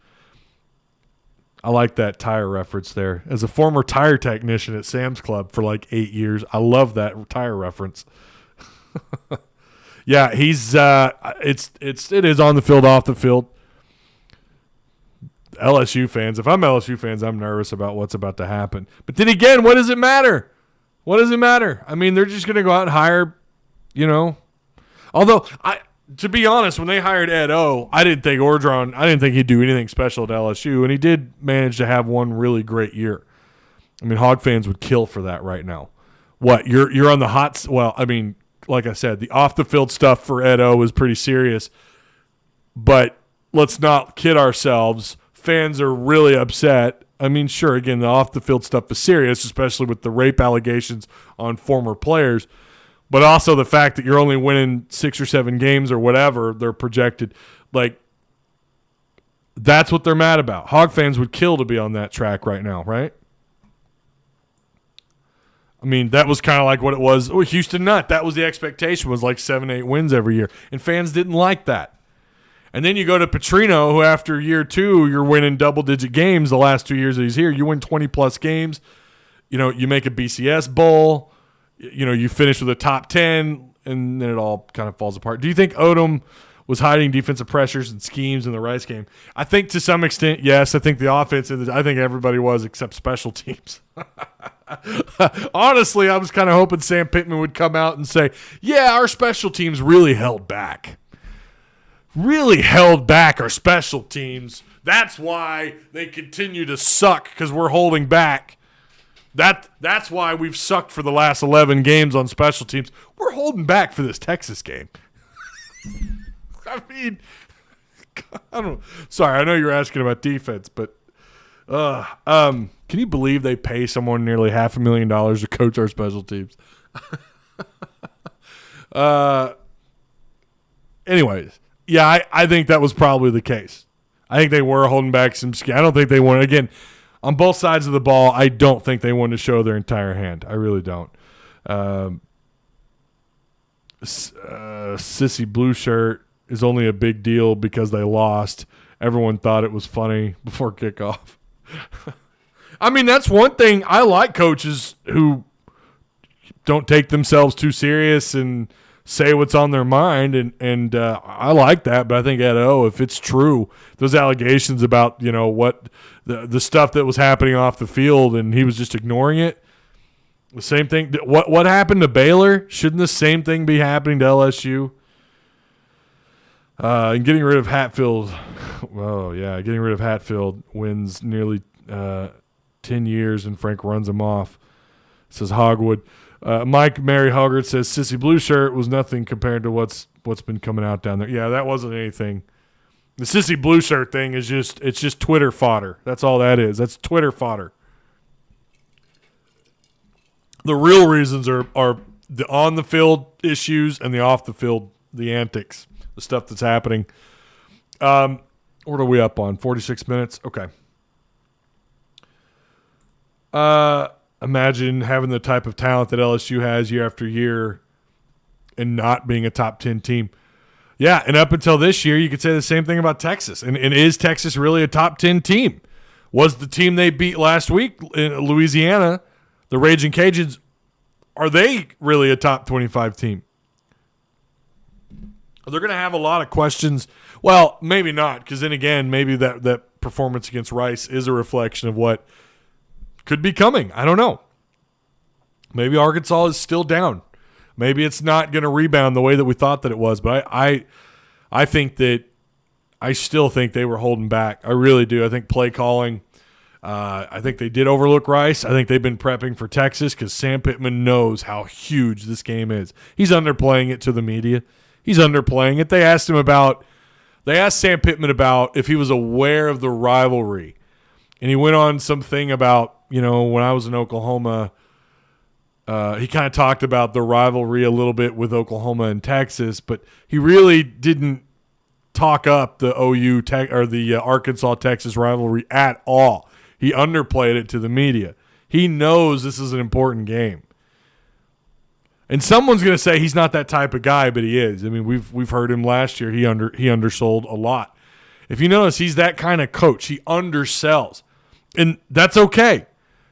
I like that tire reference there. As a former tire technician at Sam's Club for like 8 years, I love that tire reference. Yeah, he's it is on the field, off the field. LSU fans, if I'm LSU fans, I'm nervous about what's about to happen. But then again, what does it matter? What does it matter? I mean, they're just going to go out and hire, Although, to be honest, when they hired Ed O, I didn't think he'd do anything special at LSU, and he did manage to have one really great year. I mean, Hog fans would kill for that right now. What, you're on the hot – well, I mean, like I said, the off-the-field stuff for Ed O is pretty serious. But let's not kid ourselves. Fans are really upset. I mean, sure, again, the off-the-field stuff is serious, especially with the rape allegations on former players. But also the fact that you're only winning 6 or 7 games or whatever they're projected. Like, that's what they're mad about. Hog fans would kill to be on that track right now, right? I mean, that was kind of like what it was. Oh, Houston Nutt, that was the expectation, was like 7, 8 wins every year. And fans didn't like that. And then you go to Petrino, who after year 2, you're winning double-digit games the last 2 years that he's here. You win 20-plus games. You make a BCS bowl. You finish with a top 10, and then it all kind of falls apart. Do you think Odom was hiding defensive pressures and schemes in the Rice game? I think to some extent, yes. I think the offense, I think everybody was except special teams. Honestly, I was kind of hoping Sam Pittman would come out and say, yeah, our special teams really held back. Really held back our special teams. That's why they continue to suck, because we're holding back. That's why we've sucked for the last 11 games on special teams. We're holding back for this Texas game. I mean, I don't know. Sorry, I know you're asking about defense, but can you believe they pay someone nearly $500,000 to coach our special teams? Anyways, yeah, I think that was probably the case. I think they were holding back some – I don't think they wanted – again, on both sides of the ball, I don't think they wanted to show their entire hand. I really don't. Sissy Blue Shirt is only a big deal because they lost. Everyone thought it was funny before kickoff. I mean, that's one thing. I like coaches who don't take themselves too serious and say what's on their mind, and I like that. But I think Ed O, if it's true, those allegations about what the stuff that was happening off the field, and he was just ignoring it. The same thing. What happened to Baylor? Shouldn't the same thing be happening to LSU? And getting rid of Hatfield. Oh yeah, getting rid of Hatfield wins nearly 10 years, and Frank runs him off. Says Hogwood. Mike Mary Hoggart says Sissy Blue Shirt was nothing compared to what's been coming out down there. Yeah, that wasn't anything. The Sissy Blue Shirt thing is just Twitter fodder. That's all that is. That's Twitter fodder. The real reasons are the on the field issues and the off the field, the antics, the stuff that's happening. What are we up on? 46 minutes? Okay. Imagine having the type of talent that LSU has year after year and not being a top 10 team. Yeah, and up until this year, you could say the same thing about Texas. And is Texas really a top 10 team? Was the team they beat last week in Louisiana, the Raging Cajuns, are they really a top 25 team? They're going to have a lot of questions. Well, maybe not, because then again, maybe that performance against Rice is a reflection of what could be coming. I don't know. Maybe Arkansas is still down. Maybe it's not going to rebound the way that we thought that it was. But I think that I still think they were holding back. I really do. I think play calling. I think they did overlook Rice. I think they've been prepping for Texas because Sam Pittman knows how huge this game is. He's underplaying it to the media. He's underplaying it. They asked Sam Pittman about if he was aware of the rivalry. And he went on something about, when I was in Oklahoma, he kind of talked about the rivalry a little bit with Oklahoma and Texas, but he really didn't talk up the the Arkansas-Texas rivalry at all. He underplayed it to the media. He knows this is an important game. And someone's going to say he's not that type of guy, but he is. I mean, we've heard him last year. He undersold a lot. If you notice, he's that kind of coach. He undersells. And that's okay.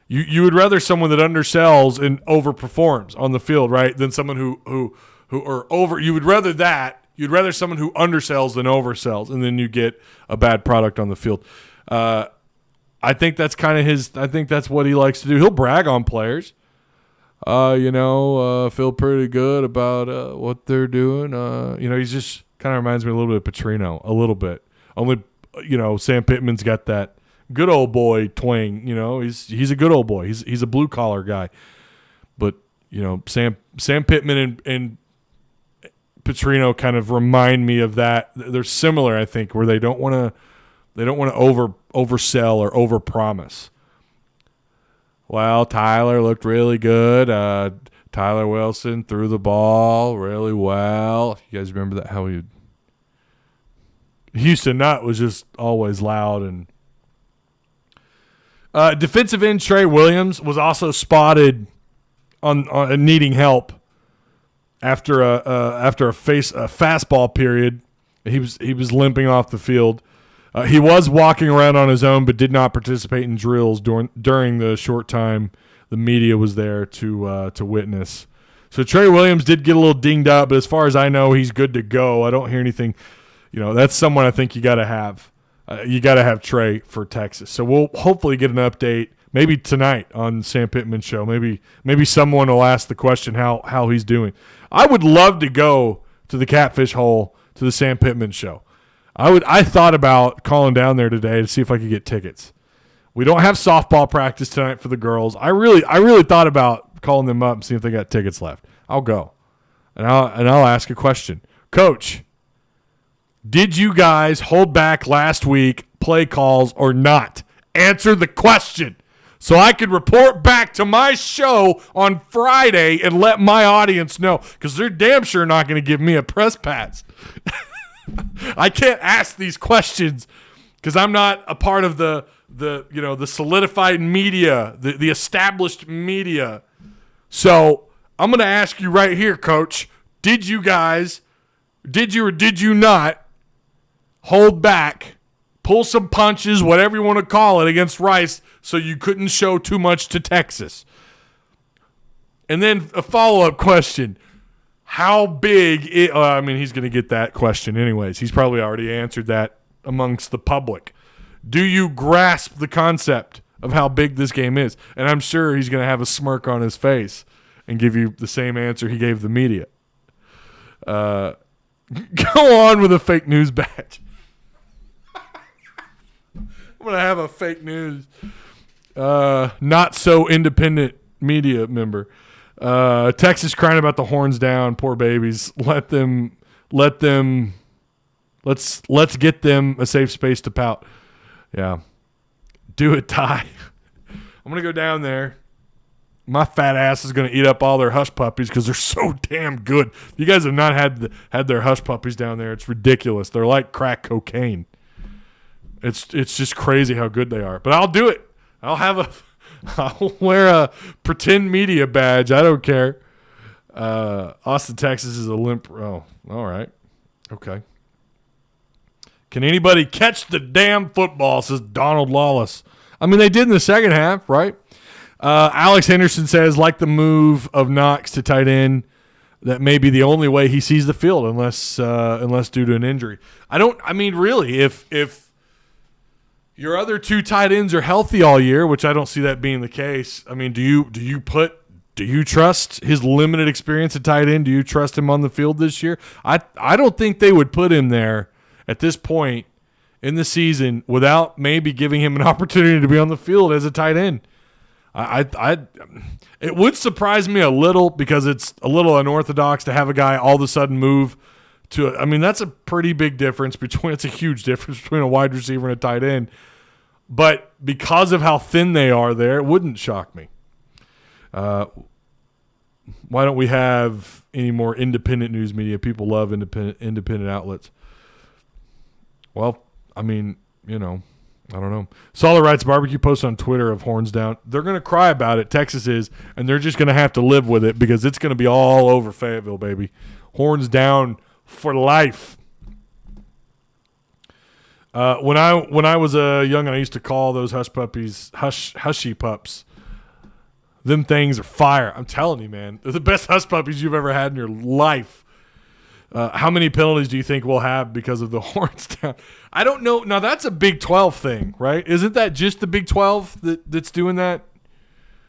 You would rather someone that undersells and overperforms on the field, right, than someone who or over. You would rather that. You'd rather someone who undersells than oversells, and then you get a bad product on the field. I think that's kind of his. I think that's what he likes to do. He'll brag on players. Feel pretty good about what they're doing. He's just kind of reminds me a little bit of Petrino, a little bit. Only, Sam Pittman's got that good old boy twang. He's a good old boy. He's a blue collar guy. But Sam Pittman and Petrino kind of remind me of that. They're similar, I think, where they don't want to oversell or overpromise. Well, Tyler looked really good. Tyler Wilson threw the ball really well. You guys remember that? How Houston Nutt was just always loud. And defensive end Trey Williams was also spotted on needing help after a fastball period. He was limping off the field. He was walking around on his own, but did not participate in drills during the short time the media was there to witness. So Trey Williams did get a little dinged up, but as far as I know, he's good to go. I don't hear anything. That's someone I think you got to have. You got to have Trey for Texas. So we'll hopefully get an update maybe tonight on Sam Pittman's show. Maybe someone will ask the question how he's doing. I would love to go to the Catfish Hole to the Sam Pittman show. I thought about calling down there today to see if I could get tickets. We don't have softball practice tonight for the girls. I really thought about calling them up and seeing if they got tickets left. I'll go. And I'll ask a question. Coach, did you guys hold back last week play calls or not? Answer the question so I could report back to my show on Friday and let my audience know, because they're damn sure not going to give me a press pass. I can't ask these questions because I'm not a part of the solidified media, the established media. So I'm going to ask you right here, Coach. Did you or did you not hold back, pull some punches, whatever you want to call it, against Rice so you couldn't show too much to Texas? And then a follow-up question. How big he's going to get that question anyways. He's probably already answered that amongst the public. Do you grasp the concept of how big this game is? And I'm sure he's going to have a smirk on his face and give you the same answer he gave the media. Go on with a fake news badge. I'm going to have a fake news, not so independent media member. Texas crying about the horns down, poor babies. Let's get them a safe space to pout. Yeah. Do it, Ty. I'm going to go down there. My fat ass is going to eat up all their hush puppies because they're so damn good. You guys have not had their hush puppies down there. It's ridiculous. They're like crack cocaine. It's just crazy how good they are. But I'll do it. I'll wear a pretend media badge. I don't care. Austin, Texas is a limp. Oh, all right. Okay. Can anybody catch the damn football, says Donald Lawless. I mean, they did in the second half, right? Alex Henderson says, like the move of Knox to tight end, that may be the only way he sees the field unless due to an injury. Really, if your other two tight ends are healthy all year, which I don't see that being the case, I mean, do you trust his limited experience at tight end? Do you trust him on the field this year? I don't think they would put him there at this point in the season without maybe giving him an opportunity to be on the field as a tight end. It would surprise me a little because it's a little unorthodox to have a guy all of a sudden move to that's a pretty big difference it's a huge difference between a wide receiver and a tight end. But because of how thin they are there, it wouldn't shock me. Why don't we have any more independent news media? People love independent outlets. Well, I don't know. Solid Rights Barbecue posts on Twitter of horns down. They're going to cry about it. Texas is, and they're just going to have to live with it because it's going to be all over Fayetteville, baby. Horns down for life. When I was young, I used to call those hushy pups. Them things are fire. I'm telling you, man. They're the best hush puppies you've ever had in your life. How many penalties do you think we'll have because of the horns down? I don't know. Now, that's a Big 12 thing, right? Isn't that just the Big 12 that's doing that?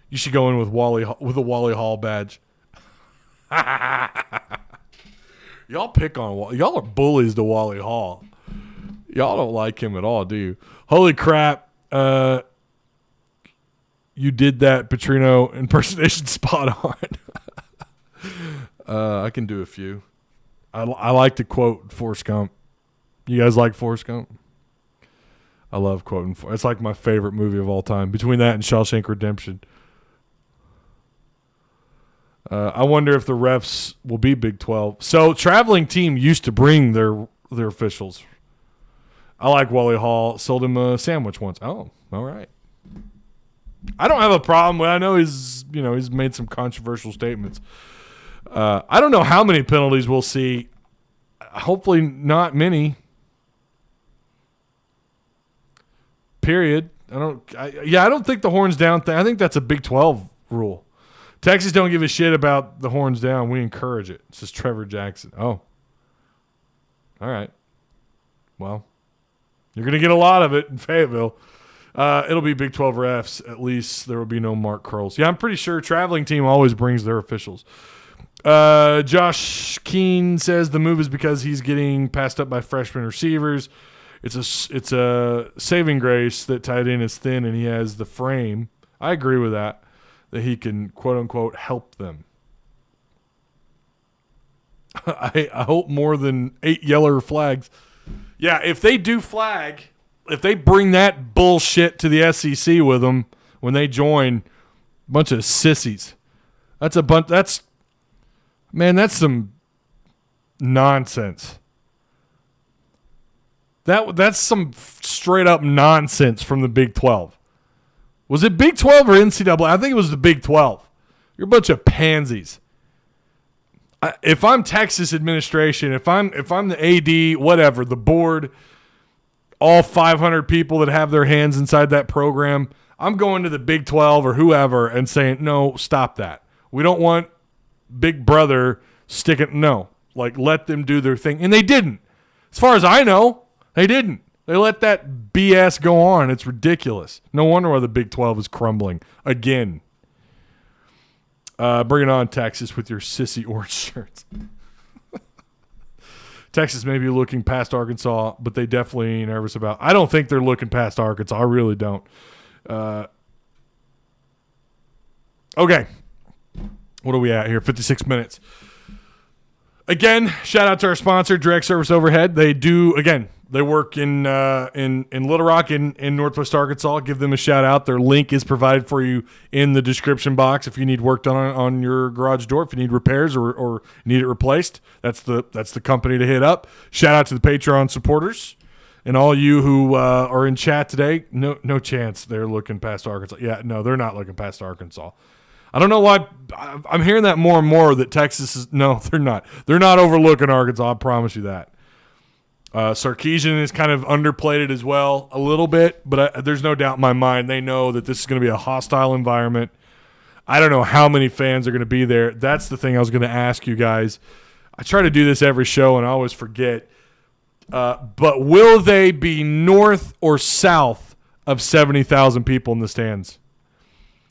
You should go in with a Wally Hall badge. Y'all pick on Wally. Y'all are bullies to Wally Hall. Y'all don't like him at all, do you? Holy crap. You did that Petrino impersonation spot on. I can do a few. I like to quote Forrest Gump. You guys like Forrest Gump? I love quoting. It's like my favorite movie of all time. Between that and Shawshank Redemption. I wonder if the refs will be Big 12. So traveling team used to bring their officials. I like Wally Hall. Sold him a sandwich once. Oh, all right. I don't have a problem with. I know he's made some controversial statements. I don't know how many penalties we'll see. Hopefully not many. Period. I don't think the horns down thing. I think that's a Big 12 rule. Texas don't give a shit about the horns down. We encourage it. This is Trevor Jackson. Oh. All right. Well, you're going to get a lot of it in Fayetteville. It'll be Big 12 refs. At least there will be no Mark Curls. Yeah, I'm pretty sure traveling team always brings their officials. Josh Keene says the move is because he's getting passed up by freshman receivers. It's a saving grace that tight end is thin and he has the frame. I agree with that he can, quote unquote, help them. I hope more than 8 yellow flags. Yeah, if they do flag, if they bring that bullshit to the SEC with them when they join, a bunch of sissies. That's some nonsense. That's some straight up nonsense from the Big 12. Was it Big 12 or NCAA? I think it was the Big 12. You're a bunch of pansies. If I'm Texas administration, if I'm the AD, whatever, the board, all 500 people that have their hands inside that program, I'm going to the Big 12 or whoever and saying, no, stop that. We don't want Big Brother sticking. No, let them do their thing. And they didn't. As far as I know, they didn't. They let that BS go on. It's ridiculous. No wonder why the Big 12 is crumbling again. Bring it on, Texas, with your sissy orange shirts. Texas may be looking past Arkansas, but they definitely ain't nervous about. I don't think they're looking past Arkansas. I really don't. Okay. What are we at here? 56 minutes. Again, shout out to our sponsor, Direct Service Overhead. They work in Little Rock in Northwest Arkansas. Give them a shout out. Their link is provided for you in the description box if you need work done on your garage door, if you need repairs or need it replaced. That's the company to hit up. Shout out to the Patreon supporters and all you who are in chat today. No chance they're looking past Arkansas. Yeah, no, they're not looking past Arkansas. I don't know why. I'm hearing that more and more that Texas is. No, they're not. They're not overlooking Arkansas. I promise you that. Sarkisian is kind of underplayed it as well a little bit, but there's no doubt in my mind they know that this is going to be a hostile environment. I don't know how many fans are going to be there. That's the thing I was going to ask you guys. I try to do this every show, and I always forget. But will they be north or south of 70,000 people in the stands?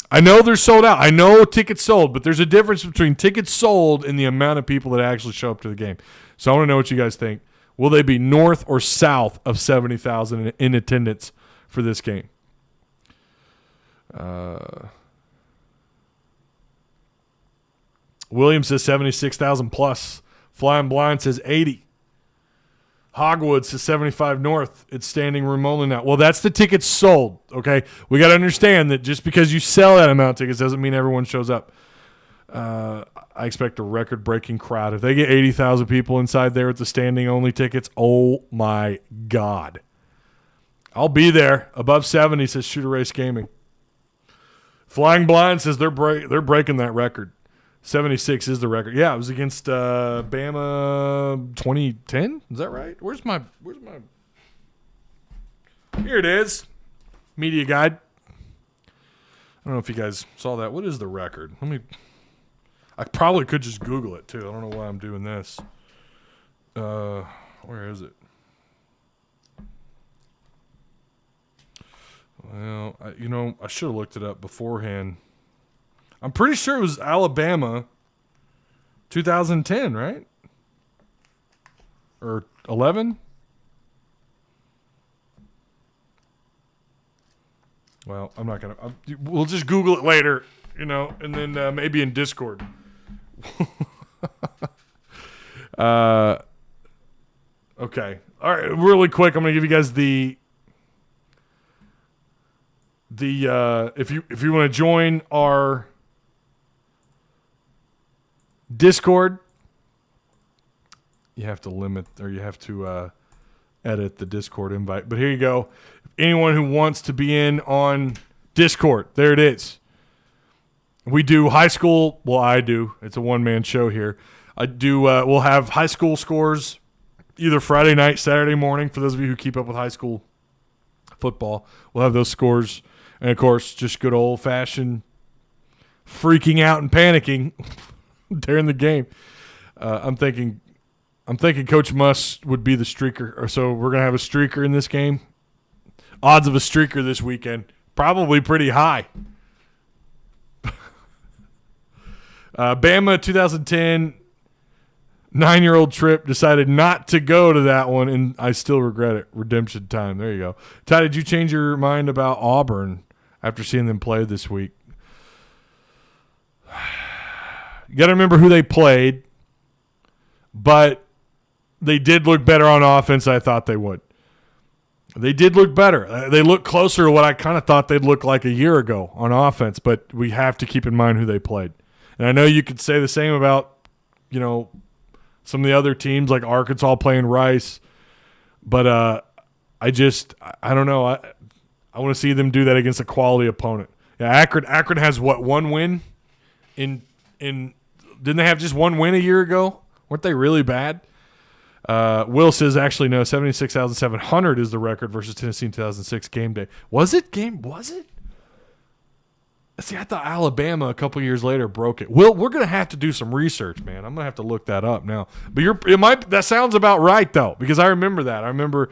I know they're sold out. I know tickets sold, but there's a difference between tickets sold and the amount of people that actually show up to the game. So I want to know what you guys think. Will they be north or south of 70,000 in attendance for this game? Williams says 76,000 plus. Flying Blind says 80. Hogwood says 75 north. It's standing room only now. Well, that's the tickets sold, okay? We got to understand that just because you sell that amount of tickets doesn't mean everyone shows up. I expect a record-breaking crowd. If they get 80,000 people inside there with the standing-only tickets, oh, my God. I'll be there. Above 70 says Shooter Race Gaming. Flying Blind says they're breaking that record. 76 is the record. Yeah, it was against Bama 2010. Is that right? Where's my Here it is. Media guide. I don't know if you guys saw that. What is the record? I probably could just Google it too. I don't know why I'm doing this. Where is it? Well, I should have looked it up beforehand. I'm pretty sure it was Alabama 2010, right? Or 11? Well, I'm not going to. We'll just Google it later, and then maybe in Discord. Okay. All right, really quick, I'm going to give you guys the if you want to join our Discord, you have to edit the Discord invite. But here you go. Anyone who wants to be in on Discord, there it is. We do high school. Well, I do. It's a one-man show here. I do. We'll have high school scores either Friday night, Saturday morning. For those of you who keep up with high school football, we'll have those scores. And, of course, just good old-fashioned freaking out and panicking during the game. I'm thinking Coach Muss would be the streaker. So we're going to have a streaker in this game. Odds of a streaker this weekend, probably pretty high. Bama 2010 9-year-old trip, decided not to go to that one, and I still regret it. Redemption time. There you go. Ty, did you change your mind about Auburn after seeing them play this week? You got to remember who they played, but they did look better on offense than I thought they would. They did look better. They look closer to what I kind of thought they'd look like a year ago on offense, but we have to keep in mind who they played. And I know you could say the same about, some of the other teams like Arkansas playing Rice, but I don't know. I want to see them do that against a quality opponent. Yeah, Akron has one win in didn't they have just one win a year ago? Weren't they really bad? Will says actually no, 76,700 is the record versus Tennessee in 2006 game day. Was it? See, I thought Alabama a couple years later broke it. Will, we're going to have to do some research, man. I'm going to have to look that up now. But that sounds about right, though, because I remember that. I remember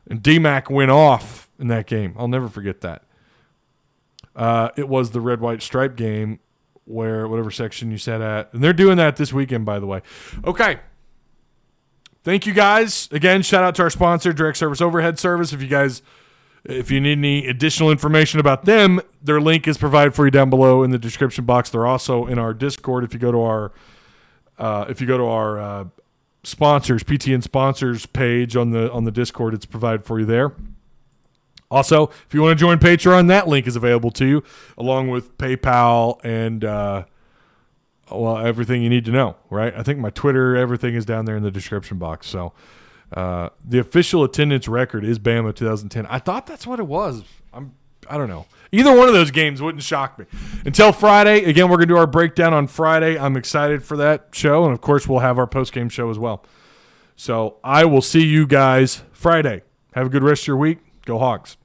D-Mac went off in that game. I'll never forget that. It was the red, white stripe game where whatever section you sat at. And they're doing that this weekend, by the way. Okay. Thank you, guys. Again, shout out to our sponsor, Direct Service Overhead Service. If you need any additional information about them, their link is provided for you down below in the description box. They're also in our Discord. If you go to our sponsors, PTN sponsors page on the Discord, it's provided for you there. Also, if you want to join Patreon, that link is available to you, along with PayPal and everything you need to know. Right? I think my Twitter, everything is down there in the description box. So. The official attendance record is Bama 2010. I thought that's what it was. I don't know. Either one of those games wouldn't shock me. Until Friday, again, we're going to do our breakdown on Friday. I'm excited for that show, and of course, we'll have our post-game show as well. So I will see you guys Friday. Have a good rest of your week. Go Hawks.